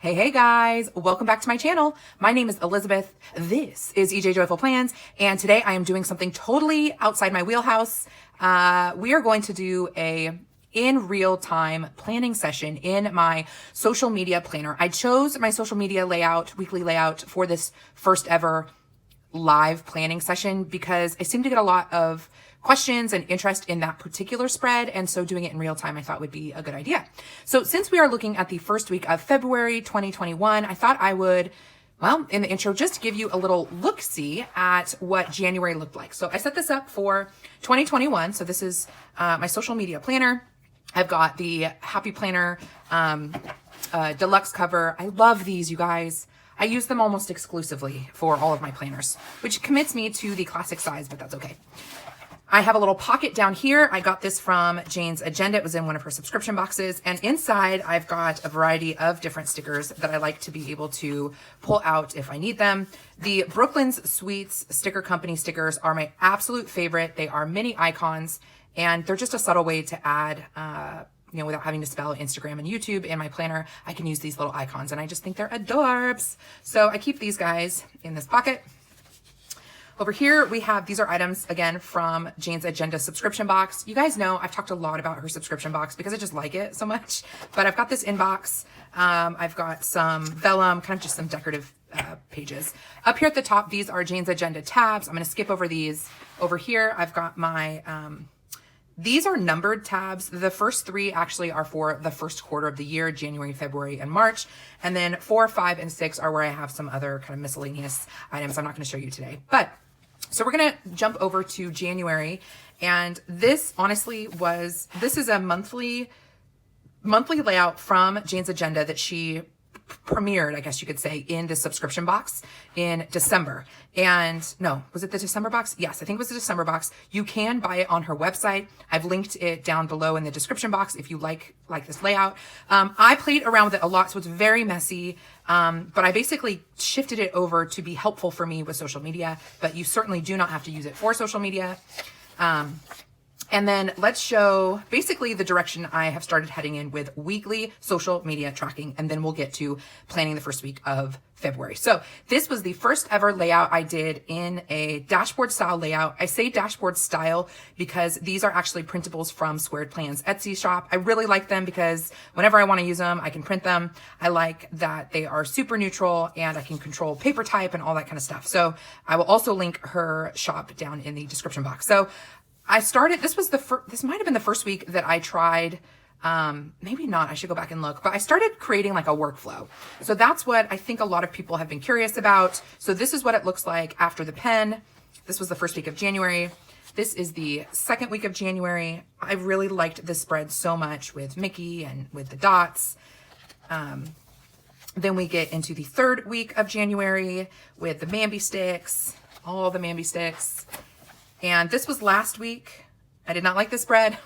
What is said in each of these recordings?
Hey guys, welcome back to my channel. My name is Elizabeth. This is EJ Joyful Plans, and today I am doing something totally outside my wheelhouse. We are going to do a in real time planning session in my social media planner. I chose my social media layout, weekly layout for this first ever live planning session because I seem to get a lot of questions and interest in that particular spread. And so doing it in real time, I thought would be a good idea. So since we are looking at the first week of February 2021, I thought I would, well, in the intro, just give you a little look-see at what January looked like. So I set this up for 2021. So this is my social media planner. I've got the Happy Planner deluxe cover. I love these, you guys. I use them almost exclusively for all of my planners, which commits me to the classic size, but that's okay. I have a little pocket down here. I got this from Jane's Agenda. It was in one of her subscription boxes. And inside, I've got a variety of different stickers that I like to be able to pull out if I need them. The Brooklyn's Sweets Sticker Company stickers are my absolute favorite. They are mini icons, and they're just a subtle way to add, without having to spell Instagram and YouTube in my planner. I can use these little icons, and I just think they're adorbs. So I keep these guys in this pocket. Over here, we have, these are items, again, from Jane's Agenda subscription box. You guys know I've talked a lot about her subscription box because I just like it so much. But I've got this inbox. I've got some vellum, kind of just some decorative pages. Up here at the top, these are Jane's Agenda tabs. I'm going to skip over these. Over here, I've got my, these are numbered tabs. The first three actually are for the first quarter of the year, January, February, and March. And then 4, 5, and 6 are where I have some other kind of miscellaneous items I'm not going to show you today. But so we're going to jump over to January, and this honestly this is a monthly layout from Jane's Agenda that she premiered, I guess you could say, in the subscription box in December. And no, was it the December box? Yes, I think it was the December box. You can buy it on her website. I've linked it down below in the description box if you like this layout. I played around with it a lot, so it's very messy. But I basically shifted it over to be helpful for me with social media, but you certainly do not have to use it for social media. And then let's show basically the direction I have started heading in with weekly social media tracking. And then we'll get to planning the first week of February. So this was the first ever layout I did in a dashboard style layout. I say dashboard style because these are actually printables from Squared Plans Etsy shop. I really like them because whenever I want to use them, I can print them. I like that they are super neutral and I can control paper type and all that kind of stuff. So I will also link her shop down in the description box. So I started, this might have been the first week that I tried, maybe not, I should go back and look, but I started creating like a workflow. So that's what I think a lot of people have been curious about. So this is what it looks like after the pen. This was the first week of January. This is the second week of January. I really liked this spread so much with Mickey and with the dots. Then we get into the third week of January with the Mambi sticks, all the Mambi sticks. And this was last week. I did not like this spread.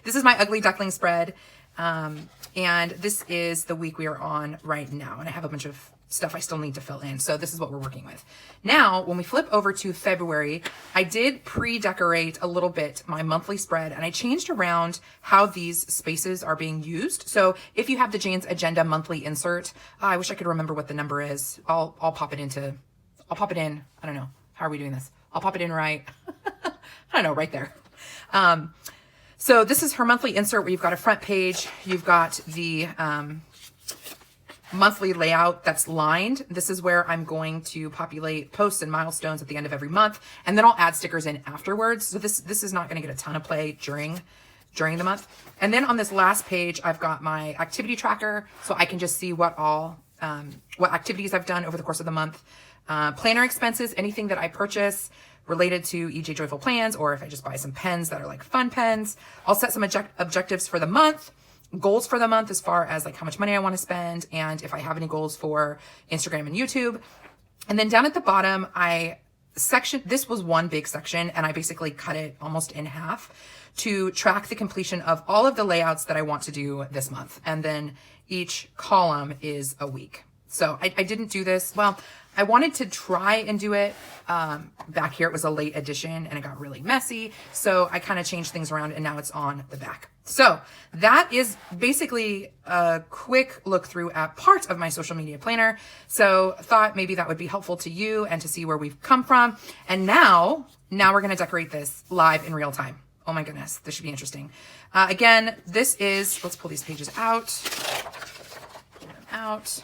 This is my ugly duckling spread. And this is the week we are on right now. And I have a bunch of stuff I still need to fill in. So this is what we're working with. Now, when we flip over to February, I did pre-decorate a little bit my monthly spread, and I changed around how these spaces are being used. So if you have the Jane's Agenda monthly insert, I wish I could remember what the number is. I'll pop it in. I don't know. How are we doing this? I'll pop it in right, I don't know, right there. So this is her monthly insert where you've got a front page. You've got the monthly layout that's lined. This is where I'm going to populate posts and milestones at the end of every month. And then I'll add stickers in afterwards. So this is not going to get a ton of play during the month. And then on this last page, I've got my activity tracker. So I can just see what activities I've done over the course of the month. Planner expenses, anything that I purchase related to EJ Joyful Plans, or if I just buy some pens that are like fun pens. I'll set some objectives for the month, goals for the month as far as like how much money I want to spend, and if I have any goals for Instagram and YouTube. And then down at the bottom, this was one big section, and I basically cut it almost in half to track the completion of all of the layouts that I want to do this month. And then each column is a week. So I didn't do this. Well, I wanted to try and do it. Back here, it was a late edition and it got really messy. So I kind of changed things around and now it's on the back. So that is basically a quick look through at parts of my social media planner. So thought maybe that would be helpful to you and to see where we've come from. And now we're going to decorate this live in real time. Oh my goodness, this should be interesting. Again, this is, let's pull these pages out. Pull them out.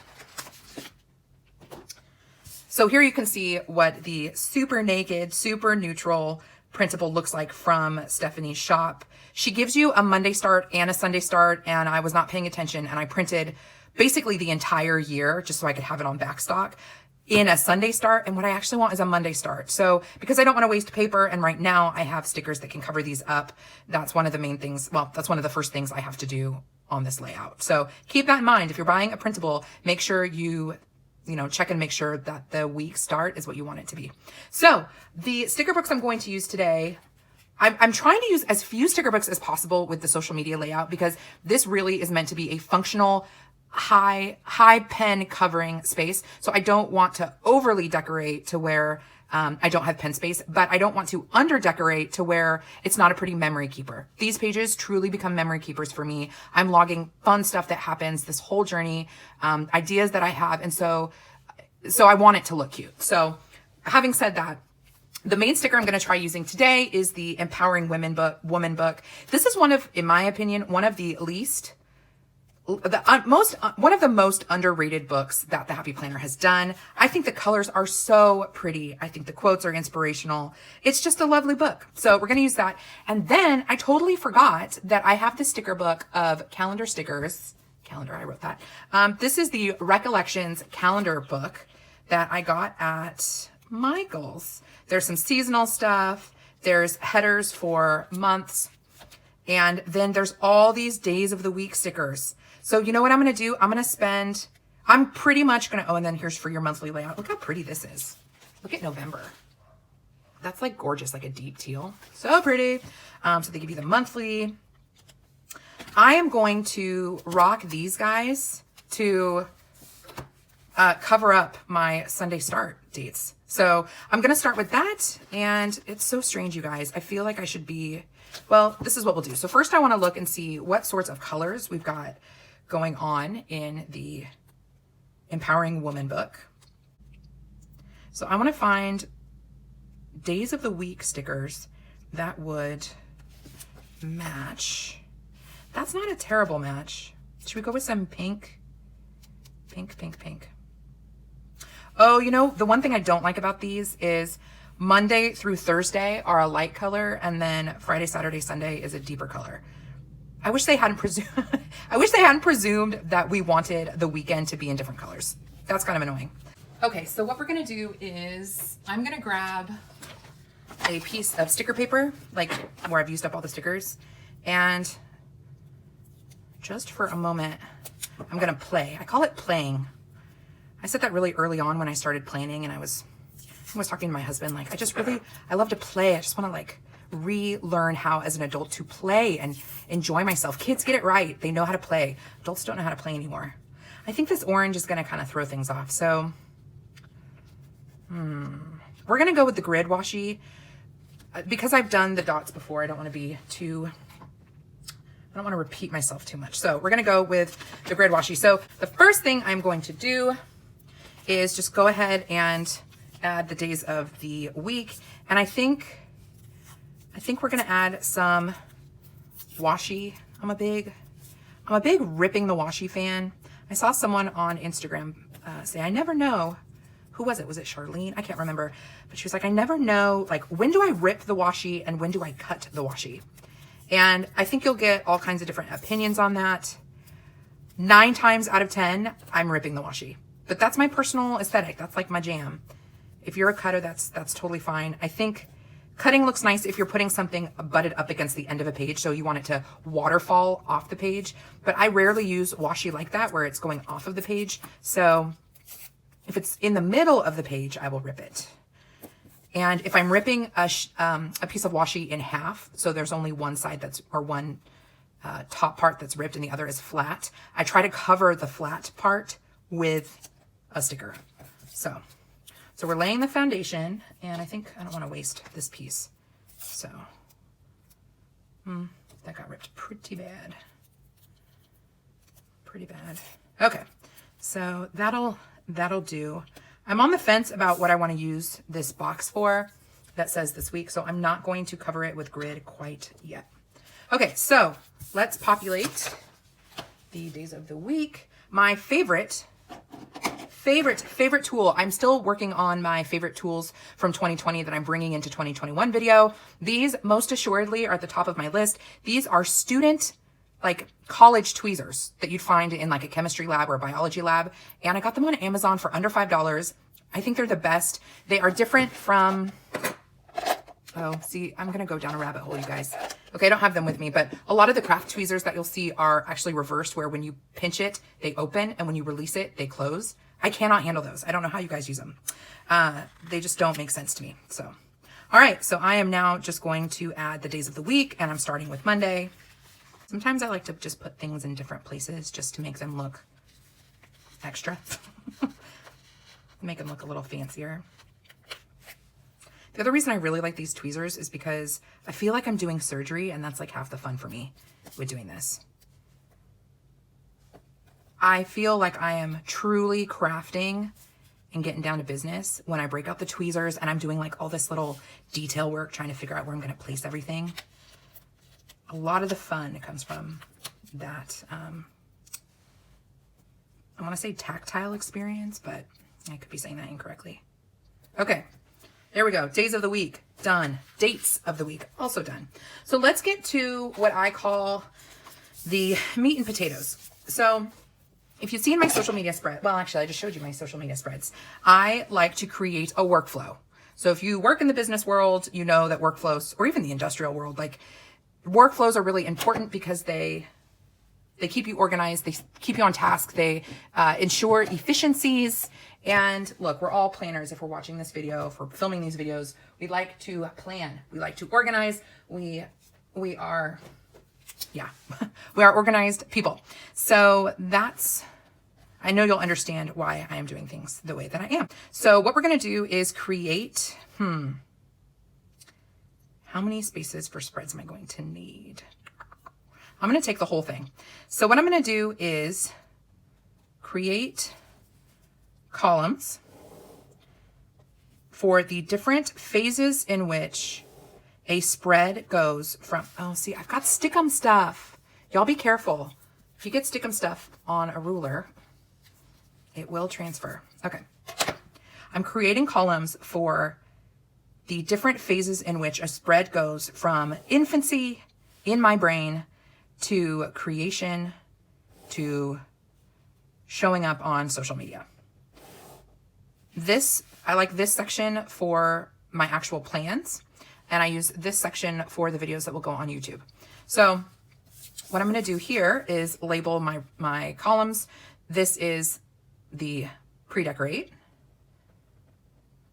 So here you can see what the super naked, super neutral printable looks like from Stephanie's shop. She gives you a Monday start and a Sunday start, and I was not paying attention, and I printed basically the entire year just so I could have it on backstock in a Sunday start. And what I actually want is a Monday start. So because I don't want to waste paper, and right now I have stickers that can cover these up, that's one of the main things. Well, that's one of the first things I have to do on this layout. So keep that in mind. If you're buying a printable, make sure you check and make sure that the week start is what you want it to be. So the sticker books I'm going to use today, I'm trying to use as few sticker books as possible with the social media layout, because this really is meant to be a functional, high pen covering space. So I don't want to overly decorate to where I don't have pen space, but I don't want to under decorate to where it's not a pretty memory keeper. These pages truly become memory keepers for me. I'm logging fun stuff that happens, this whole journey, ideas that I have. And so I want it to look cute. So having said that, the main sticker I'm going to try using today is the Empowering Women Woman book. This is one of, in my opinion, one of the most underrated books that the Happy Planner has done. I think the colors are so pretty. I think the quotes are inspirational. It's just a lovely book. So we're going to use that. And then I totally forgot that I have the sticker book of calendar stickers. Calendar, I wrote that. This is the Recollections calendar book that I got at Michael's. There's some seasonal stuff. There's headers for months. And then there's all these days of the week stickers. So you know what I'm going to do? I'm pretty much going to, and then here's for your monthly layout. Look how pretty this is. Look at November. That's like gorgeous, like a deep teal. So pretty. So they give you the monthly. I am going to rock these guys to cover up my Sunday start dates. So I'm going to start with that. And it's so strange, you guys. I feel like I should be, well, this is what we'll do. So first I want to look and see what sorts of colors we've got going on in the Empowering Woman book. So I want to find days of the week stickers that would match. That's not a terrible match. Should we go with some pink? Pink, pink, pink. Oh, the one thing I don't like about these is Monday through Thursday are a light color, and then Friday, Saturday, Sunday is a deeper color. I wish they hadn't presumed that we wanted the weekend to be in different colors. That's kind of annoying. Okay, so what we're gonna do is I'm gonna grab a piece of sticker paper, like where I've used up all the stickers, and just for a moment, I'm gonna play. I call it playing. I said that really early on when I started planning, and I was talking to my husband, like, I love to play. I just want to like relearn how as an adult to play and enjoy myself. Kids get it right. They know how to play. Adults don't know how to play anymore. I think this orange is going to kind of throw things off. So we're going to go with the grid washi. Because I've done the dots before, I don't want to repeat myself too much. So we're going to go with the grid washi. So the first thing I'm going to do is just go ahead and add the days of the week. And I think we're going to add some washi. I'm a big ripping the washi fan. I saw someone on Instagram say, I never know, who was it? Was it Charlene? I can't remember. But she was like, I never know, like, when do I rip the washi and when do I cut the washi? And I think you'll get all kinds of different opinions on that. 9 times out of 10, I'm ripping the washi. But that's my personal aesthetic. That's like my jam. If you're a cutter, that's totally fine. I think cutting looks nice if you're putting something butted up against the end of a page, so you want it to waterfall off the page. But I rarely use washi like that, where it's going off of the page. So if it's in the middle of the page, I will rip it. And if I'm ripping a piece of washi in half, so there's only one side one top part that's ripped and the other is flat, I try to cover the flat part with a sticker. So we're laying the foundation, and I think I don't want to waste this piece. So that got ripped pretty bad. Pretty bad. Okay, so that'll do. I'm on the fence about what I want to use this box for that says this week, so I'm not going to cover it with grid quite yet. Okay, so let's populate the days of the week. My favorite tool. I'm still working on my favorite tools from 2020 that I'm bringing into 2021 video. These most assuredly are at the top of my list. These are student, like college tweezers that you'd find in like a chemistry lab or a biology lab. And I got them on Amazon for under $5. I think they're the best. They are different from, oh, see, I'm going to go down a rabbit hole, you guys. Okay, I don't have them with me, but a lot of the craft tweezers that you'll see are actually reversed, where when you pinch it, they open, and when you release it, they close. I cannot handle those. I don't know how you guys use them. They just don't make sense to me. So, all right. So I am now just going to add the days of the week, and I'm starting with Monday. Sometimes I like to just put things in different places just to make them look extra. Make them look a little fancier. The other reason I really like these tweezers is because I feel like I'm doing surgery, and that's like half the fun for me with doing this. I feel like I am truly crafting and getting down to business when I break out the tweezers and I'm doing like all this little detail work, trying to figure out where I'm going to place everything. A lot of the fun comes from that. I want to say tactile experience, but I could be saying that incorrectly. Okay, there we go. Days of the week, done. Dates of the week, also done. So let's get to what I call the meat and potatoes. So if you've seen my social media spread, well, actually, I just showed you my social media spreads. I like to create a workflow. So if you work in the business world, you know that workflows, or even the industrial world, like workflows are really important because they keep you organized, they keep you on task, they ensure efficiencies. And look, we're all planners. If we're watching this video, if we're filming these videos, we like to plan, we like to organize. We are organized people. So I know you'll understand why I am doing things the way that I am. So what we're going to do is create, how many spaces for spreads am I going to need? I'm going to take the whole thing. So what I'm going to do is create columns for the different phases in which a spread goes from, oh, see, I've got stickum stuff. Y'all be careful. If you get stickum stuff on a ruler, it will transfer. Okay. I'm creating columns for the different phases in which a spread goes from infancy in my brain to creation to showing up on social media. I like this section for my actual plans, and I use this section for the videos that will go on YouTube. So what I'm going to do here is label my columns. This is the pre-decorate.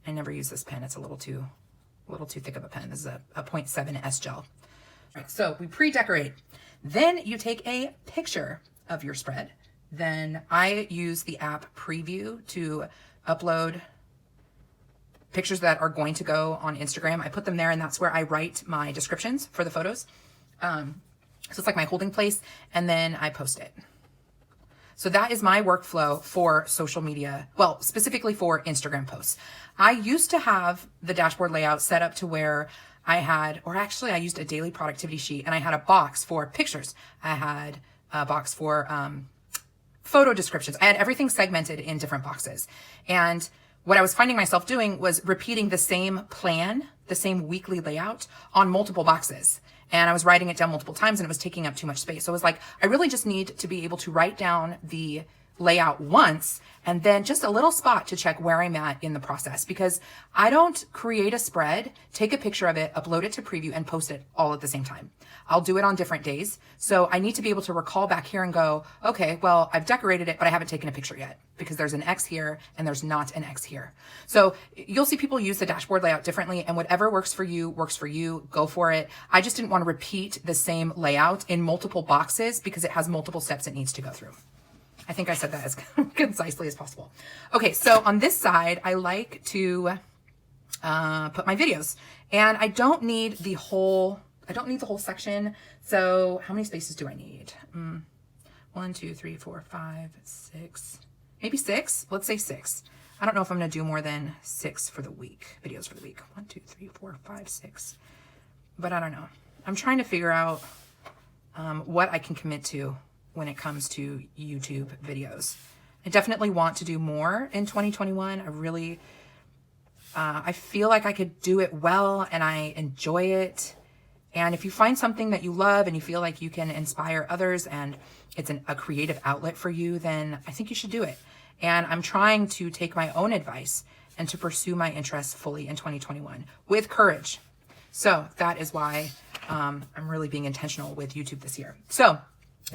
I never use this pen. It's a little too thick of a pen. This is a 0.7 S gel. All right, so we pre-decorate. Then you take a picture of your spread. Then I use the app Preview to upload pictures that are going to go on Instagram. I put them there, and that's where I write my descriptions for the photos. So it's like my holding place, and then I post it. So that is my workflow for social media. Well, specifically for Instagram posts. I used to have the dashboard layout set up to where I used a daily productivity sheet, and I had a box for pictures. I had a box for photo descriptions. I had everything segmented in different boxes. And what I was finding myself doing was repeating the same plan, the same weekly layout on multiple boxes. And I was writing it down multiple times, and it was taking up too much space. So I was like, I really just need to be able to write down the layout once and then just a little spot to check where I'm at in the process, because I don't create a spread, take a picture of it, upload it to Preview, and post it all at the same time. I'll do it on different days. So I need to be able to recall back here and go, okay, well, I've decorated it, but I haven't taken a picture yet because there's an X here and there's not an X here. So you'll see people use the dashboard layout differently, and whatever works for you, go for it. I just didn't want to repeat the same layout in multiple boxes because it has multiple steps it needs to go through. I think I said that as concisely as possible. Okay, so on this side, I like to put my videos, and I don't need the whole section. So how many spaces do I need? 1, 2, 3, 4, 5, 6, maybe 6. Let's say 6. I don't know if I'm going to do more than 6 for the week, videos for the week. 1, 2, 3, 4, 5, 6. But I don't know. I'm trying to figure out what I can commit to when it comes to YouTube videos. I definitely want to do more in 2021. I feel like I could do it well and I enjoy it. And if you find something that you love and you feel like you can inspire others and it's a creative outlet for you, then I think you should do it. And I'm trying to take my own advice and to pursue my interests fully in 2021 with courage. So that is why I'm really being intentional with YouTube this year. So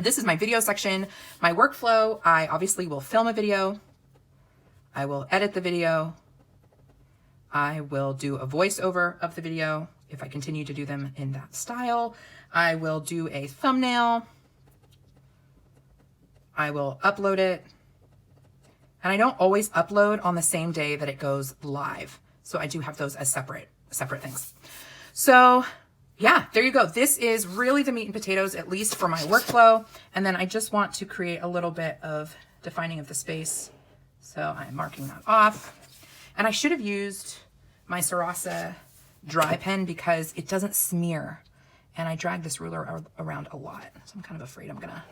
this is my video section, my workflow. I obviously will film a video. I will edit the video. I will do a voiceover of the video if I continue to do them in that style. I will do a thumbnail. I will upload it. And I don't always upload on the same day that it goes live. So I do have those as separate things. So yeah, there you go. This is really the meat and potatoes, at least for my workflow. And then I just want to create a little bit of defining of the space. So I'm marking that off. And I should have used my Sarasa dry pen because it doesn't smear. And I drag this ruler around a lot. So I'm kind of afraid I'm gonna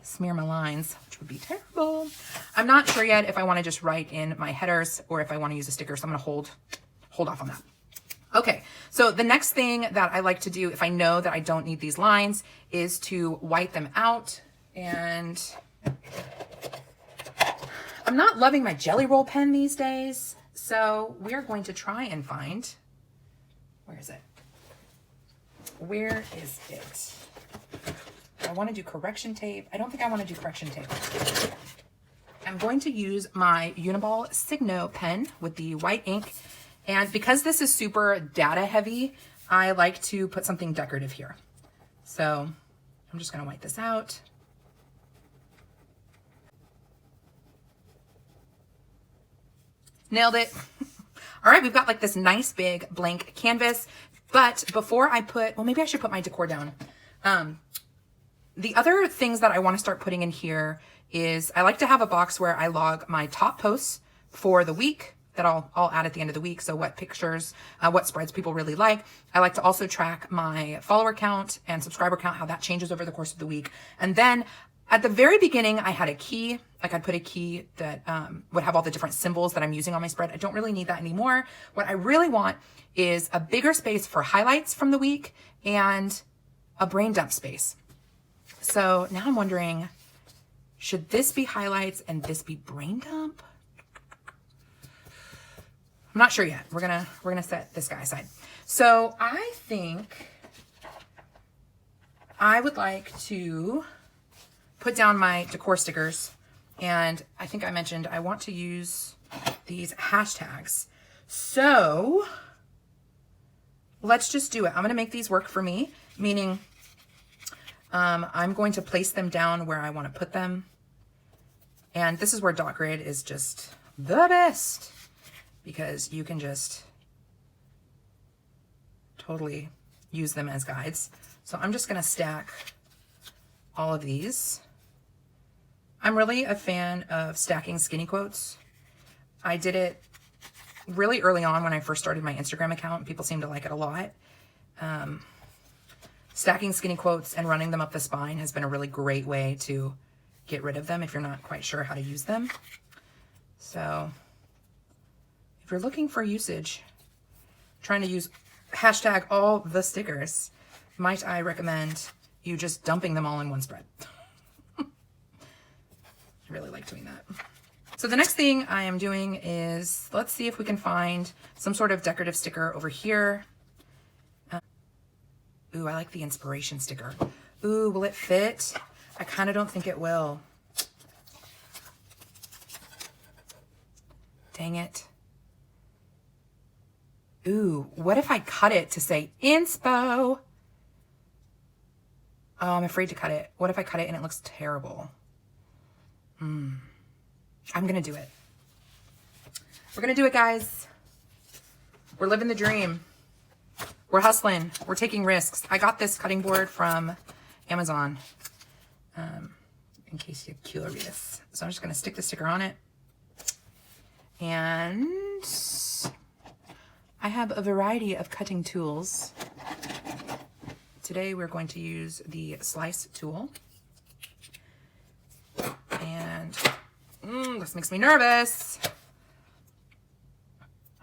smear my lines, which would be terrible. I'm not sure yet if I want to just write in my headers or if I want to use a sticker. So I'm gonna hold off on that. Okay, so the next thing that I like to do if I know that I don't need these lines is to white them out. And I'm not loving my Jelly Roll pen these days. So we're going to try and find, where is it? Where is it? I want to do correction tape. I don't think I want to do correction tape. I'm going to use my Uniball Signo pen with the white ink. And because this is super data heavy, I like to put something decorative here. So I'm just going to white this out. Nailed it. All right, we've got like this nice big blank canvas. But before I put, well, maybe I should put my decor down. The other things that I want to start putting in here is I like to have a box where I log my top posts for the week that I'll add at the end of the week. So what pictures, what spreads people really like. I like to also track my follower count and subscriber count, how that changes over the course of the week. And then at the very beginning, I had a key, like I'd put a key that would have all the different symbols that I'm using on my spread. I don't really need that anymore. What I really want is a bigger space for highlights from the week and a brain dump space. So now I'm wondering, should this be highlights and this be brain dump? I'm not sure yet. We're gonna set this guy aside. So I think I would like to put down my decor stickers, and I think I mentioned I want to use these hashtags. So let's just do it. I'm gonna make these work for me, meaning I'm going to place them down where I want to put them. And this is where dot grid is just the best, because you can just totally use them as guides. So I'm just going to stack all of these. I'm really a fan of stacking skinny quotes. I did it really early on when I first started my Instagram account. People seem to like it a lot. Stacking skinny quotes and running them up the spine has been a really great way to get rid of them if you're not quite sure how to use them. So if you're looking for usage, trying to use hashtag all the stickers, might I recommend you just dumping them all in one spread. I really like doing that. So the next thing I am doing is, let's see if we can find some sort of decorative sticker over here. Ooh, I like the inspiration sticker. Ooh, will it fit? I kind of don't think it will. Dang it. Ooh, what if I cut it to say inspo? Oh, I'm afraid to cut it. What if I cut it and it looks terrible? I'm gonna do it. We're gonna do it, guys. We're living the dream. We're hustling. We're taking risks. I got this cutting board from Amazon, in case you're curious. So I'm just gonna stick the sticker on it. And I have a variety of cutting tools. Today we're going to use the slice tool. And this makes me nervous.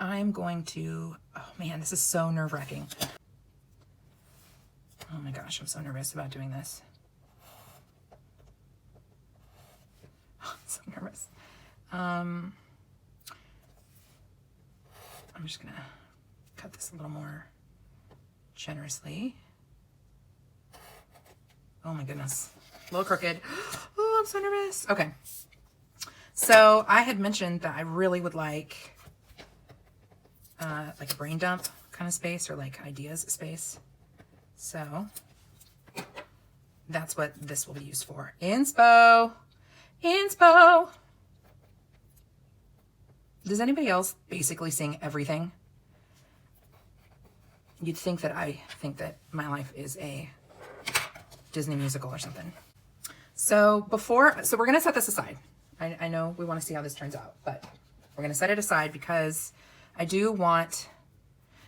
I'm going to, oh man, this is so nerve-wracking. Oh my gosh, I'm so nervous about doing this. Oh, I'm so nervous. I'm just gonna cut this a little more generously. Oh my goodness, a little crooked. Oh, I'm so nervous. Okay, so I had mentioned that I really would like a brain dump kind of space, or like ideas space. So that's what this will be used for. Inspo. Inspo. Does anybody else basically sing everything? You'd think that I think that my life is a Disney musical or something. So we're gonna set this aside. I know we want to see how this turns out, but we're gonna set it aside because I do want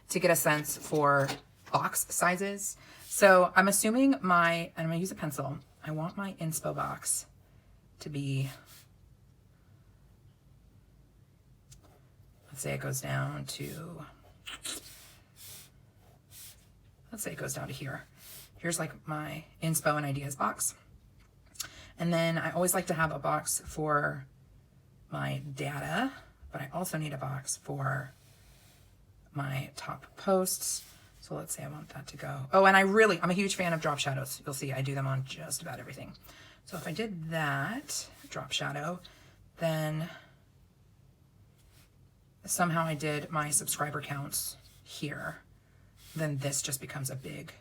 to get a sense for box sizes. So I'm assuming and I'm gonna use a pencil. I want my inspo box to be, let's say it goes down to here. Here's like my inspo and ideas box. And then I always like to have a box for my data, but I also need a box for my top posts. So let's say I want that to go. Oh, and I'm a huge fan of drop shadows. You'll see I do them on just about everything. So if I did that, drop shadow, then somehow I did my subscriber counts here, then this just becomes a big,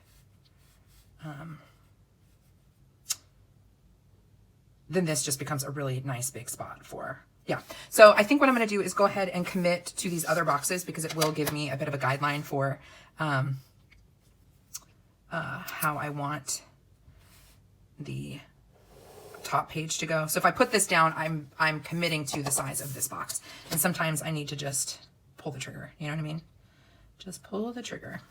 then this just becomes a really nice big spot for, yeah. So I think what I'm going to do is go ahead and commit to these other boxes because it will give me a bit of a guideline for how I want the top page to go. So if I put this down, I'm committing to the size of this box. And sometimes I need to just pull the trigger. You know what I mean? Just pull the trigger.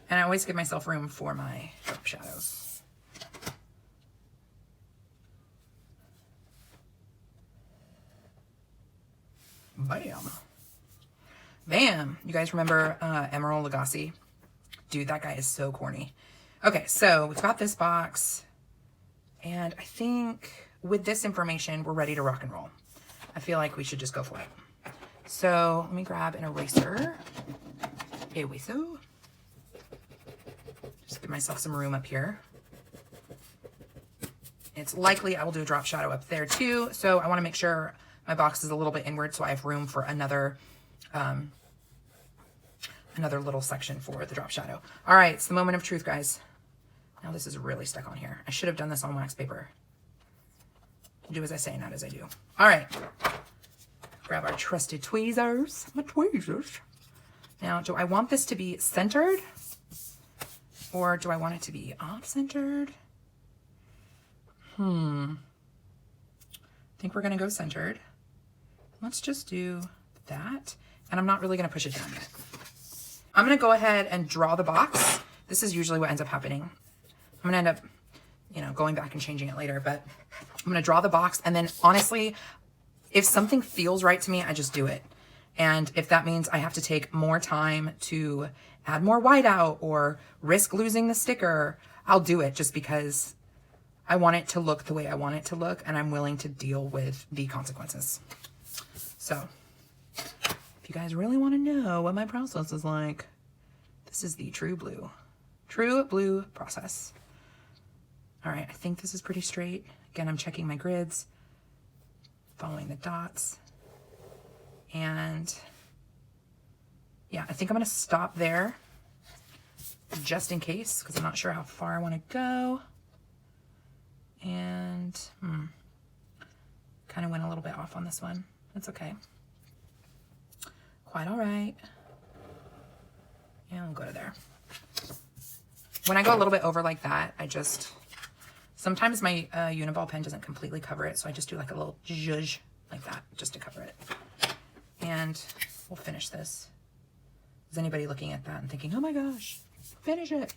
And I always give myself room for my drop shadows. Bam. Bam. You guys remember Emerald Lagasse? Dude, that guy is so corny. Okay, so we've got this box. And I think with this information, we're ready to rock and roll. I feel like we should just go for it. So let me grab an eraser. Just give myself some room up here. It's likely I will do a drop shadow up there too. So I want to make sure my box is a little bit inward so I have room for another little section for the drop shadow. All right, it's the moment of truth, guys. Now this is really stuck on here. I should have done this on wax paper. Do as I say, not as I do. All right. Grab our trusted tweezers. My tweezers. Now, do I want this to be centered? Or do I want it to be off-centered? I think we're going to go centered. Let's just do that. And I'm not really going to push it down yet. I'm going to go ahead and draw the box. This is usually what ends up happening. I'm going to end up, going back and changing it later, but I'm going to draw the box. And then honestly, if something feels right to me, I just do it. And if that means I have to take more time to add more whiteout or risk losing the sticker, I'll do it just because I want it to look the way I want it to look. And I'm willing to deal with the consequences. So if you guys really want to know what my process is like, this is the true blue process. All right, I think this is pretty straight. Again, I'm checking my grids, following the dots. And yeah, I think I'm going to stop there just in case, because I'm not sure how far I want to go. And Kind of went a little bit off on this one. That's okay. Quite all right. And we'll go to there. When I go a little bit over like that, I just, sometimes my Uniball pen doesn't completely cover it, so I just do like a little zhuzh like that just to cover it. And we'll finish this. Is anybody looking at that and thinking, oh my gosh, finish it?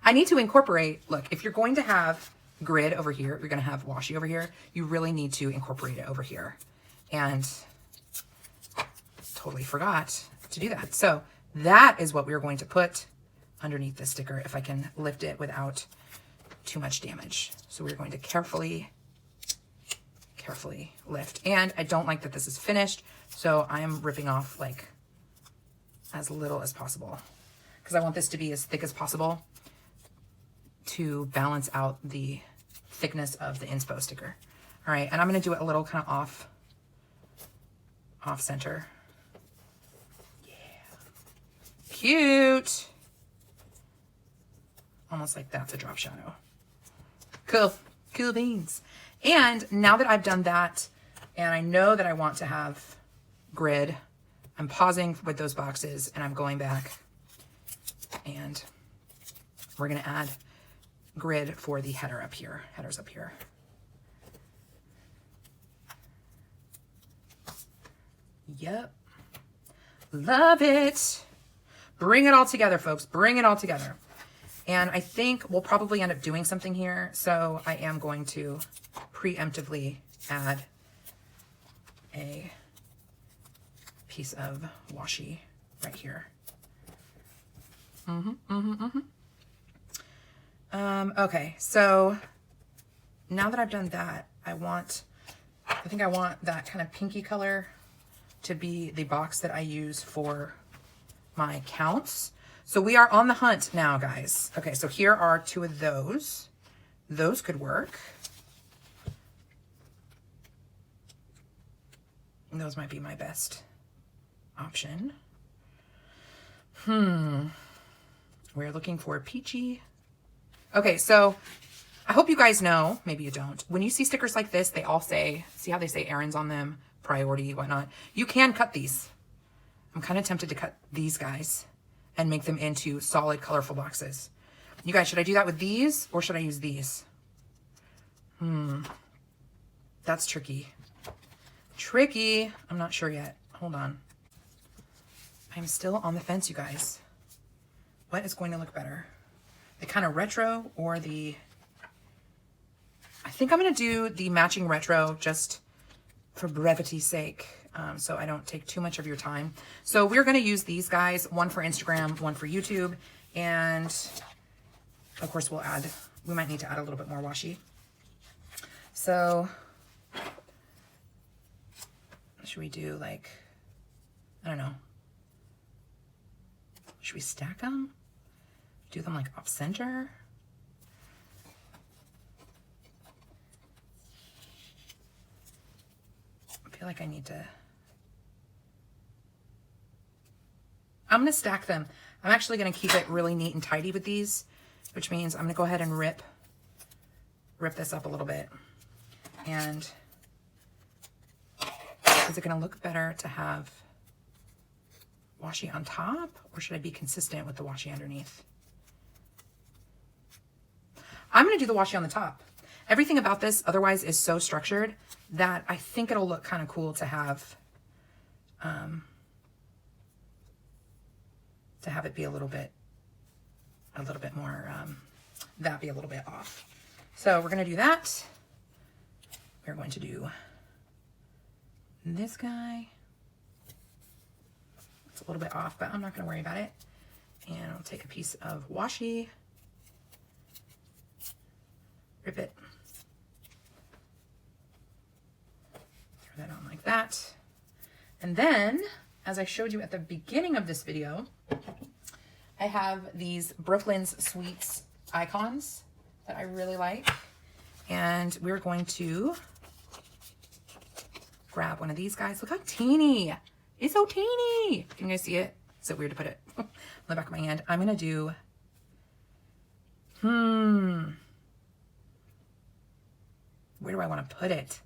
I need to incorporate, look, if you're going to have grid over here, you're going to have washi over here, you really need to incorporate it over here. And totally forgot to do that. So that is what we're going to put underneath the sticker if I can lift it without too much damage. So we're going to carefully lift. And I don't like that this is finished, so I am ripping off like as little as possible because I want this to be as thick as possible to balance out the thickness of the inspo sticker. All right, and I'm going to do it a little kind of off center. Yeah. Cute. Almost like that's a drop shadow. Cool. Cool beans. And now that I've done that, and I know that I want to have grid, I'm pausing with those boxes and I'm going back and we're going to add grid for the header up here, headers up here. Yep. Love it. Bring it all together, folks. Bring it all together. And I think we'll probably end up doing something here. So I am going to preemptively add a piece of washi right here. Okay, so now that I've done that, I think I want that kind of pinky color to be the box that I use for my counts. So we are on the hunt now, guys. Okay, so here are two of those. Those could work. And those might be my best option. We're looking for peachy. Okay, so I hope you guys know, maybe you don't, when you see stickers like this, they all say, see how they say errands on them, priority, whatnot. You can cut these. I'm kind of tempted to cut these guys and make them into solid, colorful boxes. You guys, should I do that with these or should I use these? That's tricky. Tricky. I'm not sure yet. Hold on. I'm still on the fence, you guys. What is going to look better? The kind of retro or the... I think I'm going to do the matching retro just for brevity's sake, so I don't take too much of your time. So we're going to use these guys, one for Instagram, one for YouTube, and of course we might need to add a little bit more washi. So should we do like, I don't know, should we stack them? Do them like off center? I feel like I need to, I'm gonna stack them. I'm actually gonna keep it really neat and tidy with these, which means I'm gonna go ahead and rip this up a little bit. And is it gonna look better to have washi on top, or should I be consistent with the washi underneath? I'm going to do the washi on the top. Everything about this otherwise is so structured that I think it'll look kind of cool to have it be a little bit more, that be a little bit off. So we're going to do that. We're going to do this guy. It's a little bit off, but I'm not going to worry about it. And I'll take a piece of washi, rip it, throw that on like that. And then, as I showed you at the beginning of this video, I have these Brooklyn's Sweets icons that I really like. And we're going to grab one of these guys. Look how teeny. It's so teeny. Can you guys see it? Is it weird to put it on the back of my hand? I'm going to do, where do I want to put it?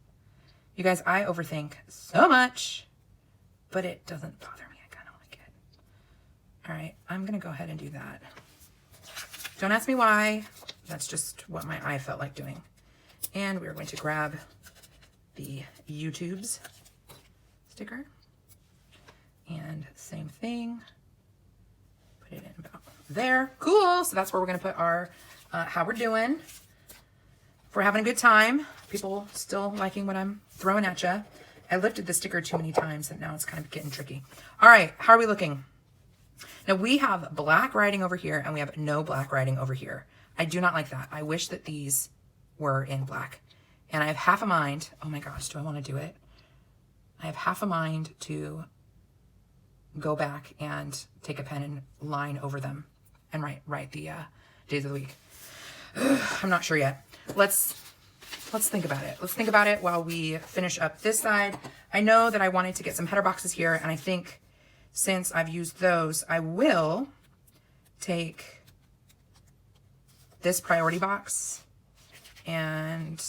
You guys, I overthink so much, but it doesn't bother me. I kind of like it. All right, I'm gonna go ahead and do that. Don't ask me why. That's just what my eye felt like doing. And we're going to grab the YouTube's sticker. And same thing. Put it in about there. Cool. So that's where we're going to put our how we're doing. If we're having a good time, people still liking what I'm throwing at you. I lifted the sticker too many times and now it's kind of getting tricky. All right, how are we looking? Now we have black writing over here and we have no black writing over here. I do not like that. I wish that these were in black. And I have half a mind. Oh my gosh, do I want to do it? I have half a mind to go back and take a pen and line over them and write the days of the week. I'm not sure yet. Let's think about it. Let's think about it while we finish up this side. I know that I wanted to get some header boxes here, and I think since I've used those, I will take this priority box, and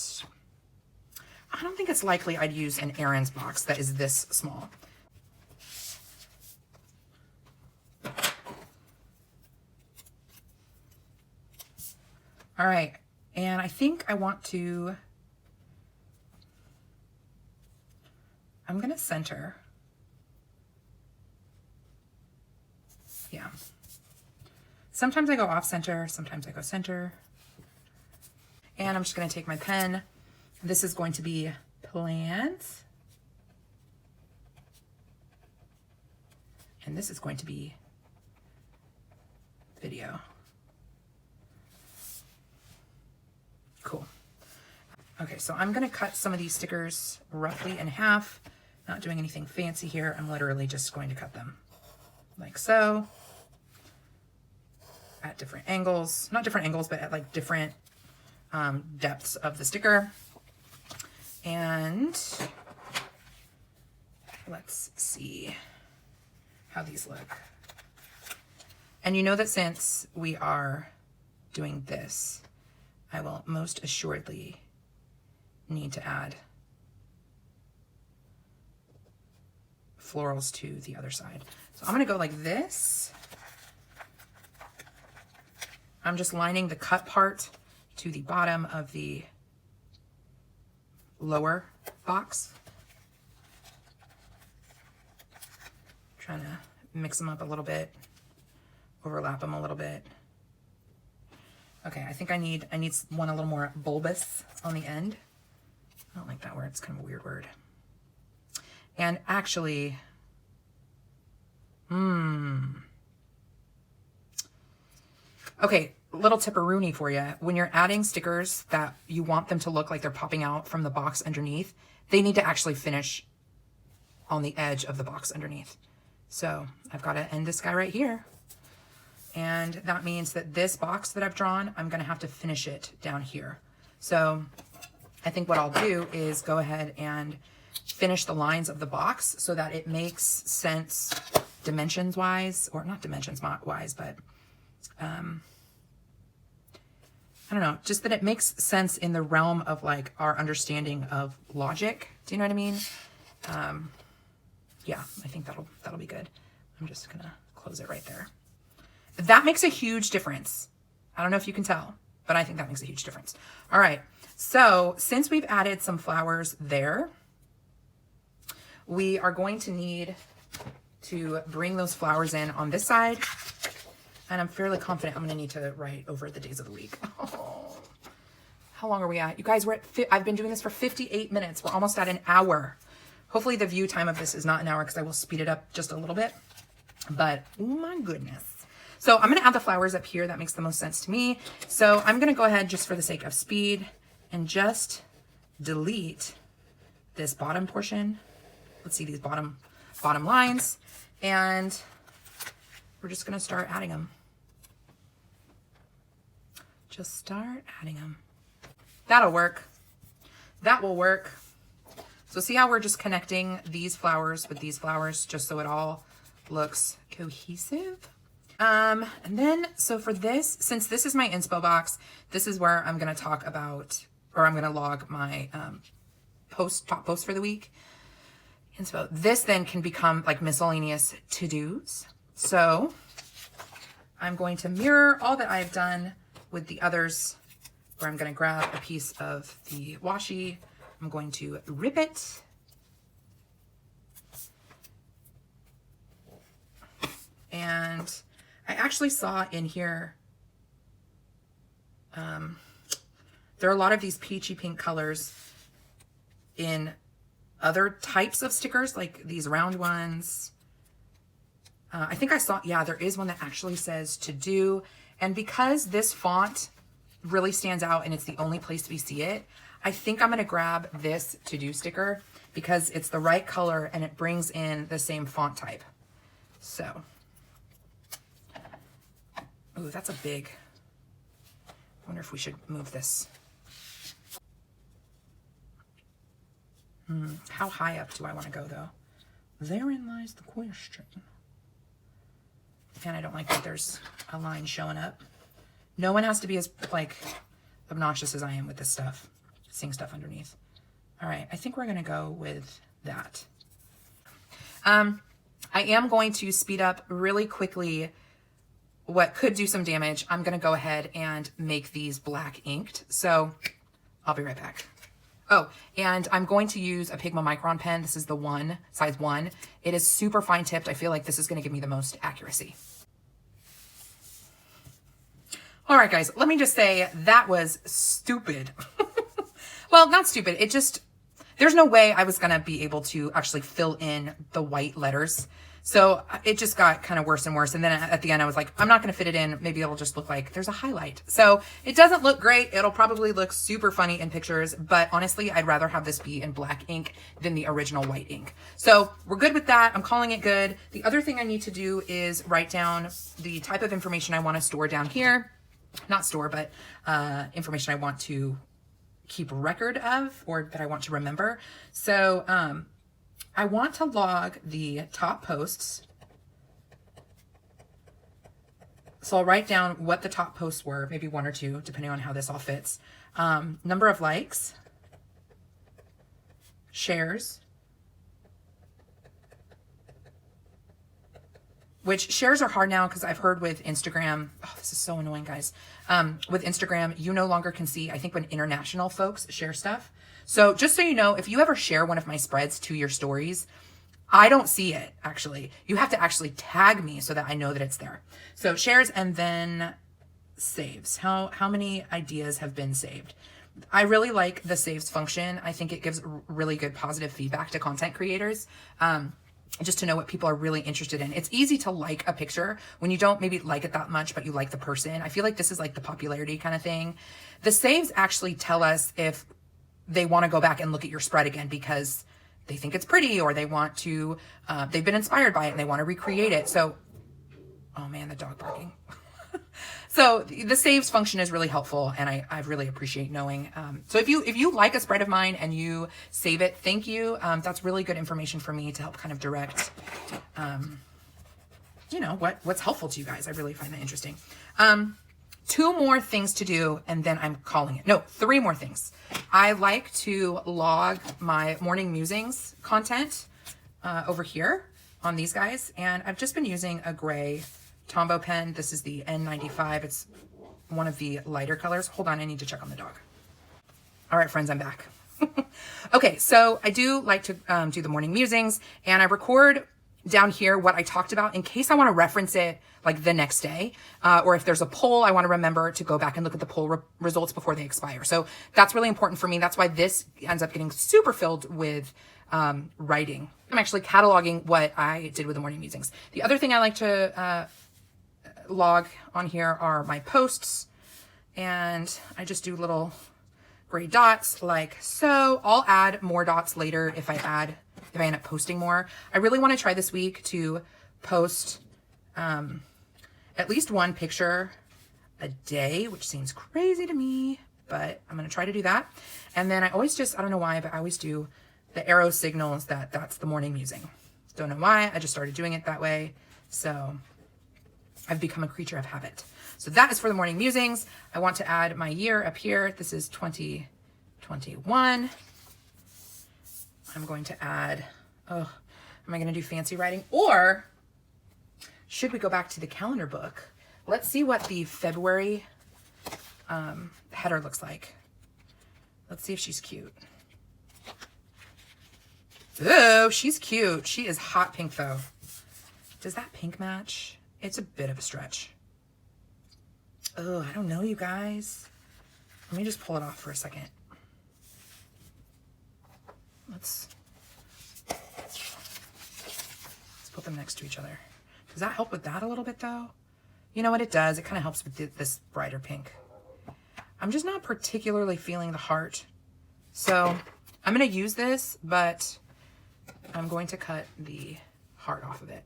I don't think it's likely I'd use an Aaron's box that is this small. All right, and I think I want to, I'm gonna center. Yeah. Sometimes I go off center, sometimes I go center. And I'm just gonna take my pen. This is going to be plants. And this is going to be video. Cool. Okay, so I'm gonna cut some of these stickers roughly in half. Not doing anything fancy here. I'm literally just going to cut them like so. At different angles, not different angles, but at like different depths of the sticker. And let's see how these look. And you know that since we are doing this, I will most assuredly need to add florals to the other side. So I'm gonna go like this. I'm just lining the cut part to the bottom of the lower box. Trying to mix them up a little bit, overlap them a little bit. Okay, I think I need one a little more bulbous on the end. I don't like that word, it's kind of a weird word. And actually, okay, little tipperoonie for you. When you're adding stickers that you want them to look like they're popping out from the box underneath, they need to actually finish on the edge of the box underneath. So I've got to end this guy right here. And that means that this box that I've drawn, I'm going to have to finish it down here. So I think what I'll do is go ahead and finish the lines of the box so that it makes sense dimensions wise, or not dimensions wise, but I don't know, just that it makes sense in the realm of like our understanding of logic. Do you know what I mean? Yeah, I think that'll be good. I'm just gonna close it right there. That makes a huge difference. I don't know if you can tell, but I think that makes a huge difference. All right, so since we've added some flowers there, we are going to need to bring those flowers in on this side. And I'm fairly confident I'm gonna need to write over the days of the week. Oh, how long are we at? You guys, I've been doing this for 58 minutes. We're almost at an hour. Hopefully the view time of this is not an hour because I will speed it up just a little bit. But oh my goodness. So I'm gonna add the flowers up here. That makes the most sense to me. So I'm gonna go ahead just for the sake of speed and just delete this bottom portion. Let's see these bottom lines. And we're just gonna start adding them. Just start adding them. That'll work. That will work. So see how we're just connecting these flowers with these flowers just so it all looks cohesive? And then, so for this, since this is my inspo box, this is where I'm gonna talk about, or I'm gonna log my top post for the week. And so this then can become like miscellaneous to-dos. So I'm going to mirror all that I've done with the others, where I'm going to grab a piece of the washi. I'm going to rip it. And I actually saw in here, there are a lot of these peachy pink colors in other types of stickers, like these round ones. I think I saw, yeah, there is one that actually says to do. And because this font really stands out and it's the only place we see it, I think I'm going to grab this to do sticker because it's the right color and it brings in the same font type. So, ooh, that's a big, I wonder if we should move this. How high up do I want to go though? Therein lies the question. And I don't like that there's a line showing up. No one has to be as like obnoxious as I am with this stuff, seeing stuff underneath. All right, I think we're gonna go with that. I am going to speed up really quickly what could do some damage. I'm gonna go ahead and make these black inked. So I'll be right back. Oh, and I'm going to use a Pigma Micron pen. This is the one, size 1. It is super fine tipped. I feel like this is going to give me the most accuracy. All right, guys, let me just say that was stupid. Well, not stupid. It just, there's no way I was going to be able to actually fill in the white letters. So it just got kind of worse and worse. And then at the end, I was like, I'm not going to fit it in. Maybe it'll just look like there's a highlight. So it doesn't look great. It'll probably look super funny in pictures. But honestly, I'd rather have this be in black ink than the original white ink. So we're good with that. I'm calling it good. The other thing I need to do is write down the type of information I want to store down here. Not store, but information I want to keep record of or that I want to remember. So, I want to log the top posts. So I'll write down what the top posts were, maybe 1 or 2, depending on how this all fits. Number of likes, shares, which shares are hard now because I've heard with Instagram, oh, this is so annoying, guys. With Instagram, you no longer can see, I think when international folks share stuff. So just so you know, if you ever share one of my spreads to your stories, I don't see it, actually. You have to actually tag me so that I know that it's there. So shares and then saves. How many ideas have been saved? I really like the saves function. I think it gives really good positive feedback to content creators. Just to know what people are really interested in. It's easy to like a picture when you don't maybe like it that much, but you like the person. I feel like this is like the popularity kind of thing. The saves actually tell us if they want to go back and look at your spread again because they think it's pretty or they want to, they've been inspired by it and they want to recreate it. So, oh man, the dog barking. So the saves function is really helpful and I really appreciate knowing. So if you like a spread of mine and you save it, thank you. That's really good information for me to help kind of direct, you know, what's helpful to you guys. I really find that interesting. 2 more things to do and then I'm calling it. No, 3 more things. I like to log my morning musings content over here on these guys. And I've just been using a gray Tombow pen. This is the N95. It's one of the lighter colors. Hold on, I need to check on the dog. All right, friends, I'm back. Okay, so I do like to do the morning musings and I record down here what I talked about in case I want to reference it like the next day, or if there's a poll, I want to remember to go back and look at the poll results before they expire. So that's really important for me. That's why this ends up getting super filled with writing. I'm actually cataloging what I did with the morning musings. The other thing I like to log on here are my posts, and I just do little gray dots like so. I'll add more dots later if I end up posting more. I really want to try this week to post at least 1 picture a day, which seems crazy to me, but I'm going to try to do that. And then I always just, I don't know why, but I always do the arrow signals that that's the morning musing. Don't know why, I just started doing it that way. So I've become a creature of habit. So that is for the morning musings. I want to add my year up here. This is 2021. I'm going to add, oh, am I going to do fancy writing? Or should we go back to the calendar book? Let's see what the February header looks like. Let's see if she's cute. Oh, she's cute. She is hot pink though. Does that pink match? It's a bit of a stretch. Oh, I don't know, you guys. Let me just pull it off for a second. Let's put them next to each other. Does that help with that a little bit though? You know what it does? It kind of helps with this brighter pink. I'm just not particularly feeling the heart. So I'm going to use this, but I'm going to cut the heart off of it.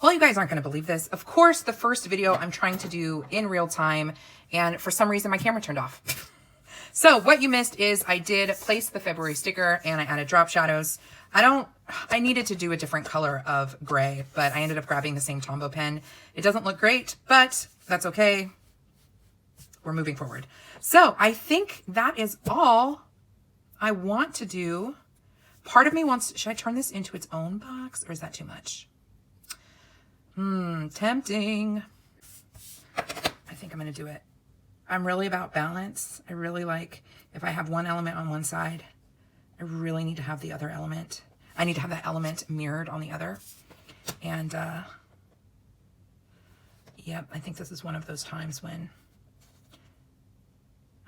Well, you guys aren't going to believe this. Of course, the first video I'm trying to do in real time, and for some reason my camera turned off. So what you missed is I did place the February sticker and I added drop shadows. I needed to do a different color of gray, but I ended up grabbing the same Tombow pen. It doesn't look great, but that's okay. We're moving forward. So I think that is all I want to do. Part of me wants, should I turn this into its own box or is that too much? Tempting. I think I'm going to do it. I'm really about balance. I really like, if I have one element on one side, I really need to have the other element. I need to have that element mirrored on the other. And, yep, I think this is one of those times when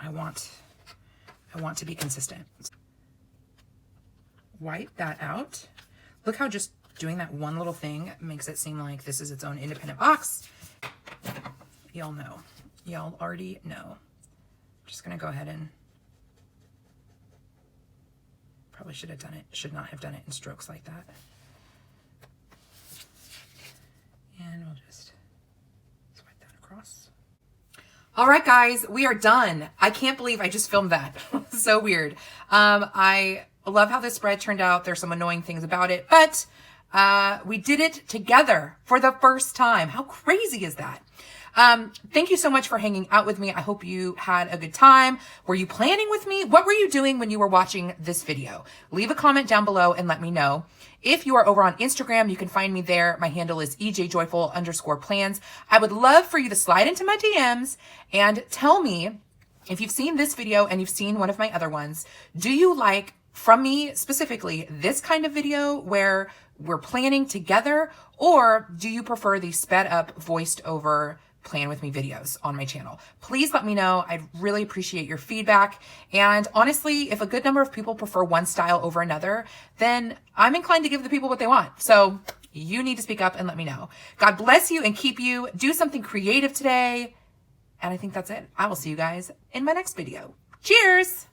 I want to be consistent. Wipe that out. Look how just doing that one little thing makes it seem like this is its own independent box. Y'all know. Y'all already know. I'm just going to go ahead and probably should not have done it in strokes like that. And we'll just swipe that across. All right, guys, we are done. I can't believe I just filmed that. So weird. I love how this spread turned out. There's some annoying things about it, but we did it together for the first time. How crazy is that? Thank you so much for hanging out with me. I hope you had a good time. Were you planning with me? What were you doing when you were watching this video? Leave a comment down below and let me know. If you are over on Instagram, you can find me there. My handle is ejjoyful_plans. I would love for you to slide into my DMs and tell me if you've seen this video and you've seen one of my other ones. Do you like, from me specifically, this kind of video where we're planning together, or do you prefer the sped up, voiced over plan with me videos on my channel? Please let me know. I'd really appreciate your feedback. And honestly, if a good number of people prefer one style over another, then I'm inclined to give the people what they want. So you need to speak up and let me know. God bless you and keep you. Do something creative today. And I think that's it. I will see you guys in my next video. Cheers.